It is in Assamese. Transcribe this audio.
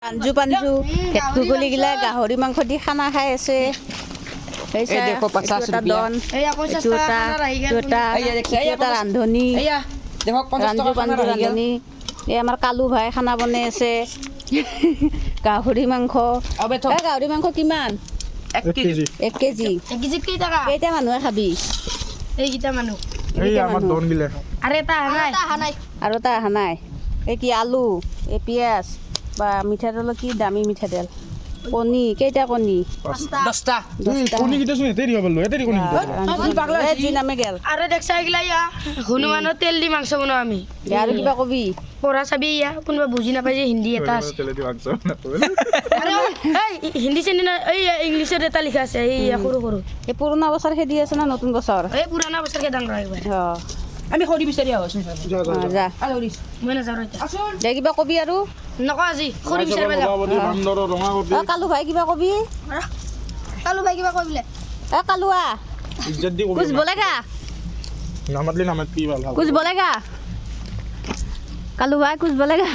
পাঞ্জু পাঞ্জু ভেটকুগলি গিলা গাহৰি মাংস দি খানা খাই আছে ৰান্ধনী ৰান্ধনী এই আমাৰ কালু ভাই খানা বনাই আছে গাহৰি মাংস কিমান 1 কেজি কেইটা মানুহে খাবি এইকেইটা মানুহ আৰু এটা অহা নাই এই কি আলু এই পিঁয়াজ বা মিঠাতেল কি দামী মিঠাতেল কণী কেইটা কণী 10টা আৰু দেখছা এইগিলা হনুমানৰ তেল দি মাংস বনাওঁ আমি আৰু কিবা কবি পঢ়া চাবি কোনোবা বুজি নাপাই যে হিন্দী এটা আছে হিন্দী চেনি না এই ইংলিছত এটা লিখা আছে এই সৰু সৰু এই পুৰণা বছৰ খেদি আছে না নতুন বছৰ এই পুৰণা বছৰ খেদাং একবাৰ আমি খৰি বিচাৰি আহোঁ যা মই নাযাওঁ এতিয়া দে কিবা কবি আৰু নকওঁ আজি খৰি বিচাৰিব যাওঁ কালু ভাই কিবা কবি কালু ভাই কিবা কৈ বোলে কালুয়া कुछ बोलेगा कुछ बोलेगा कालू भाई कुछ बोलेगा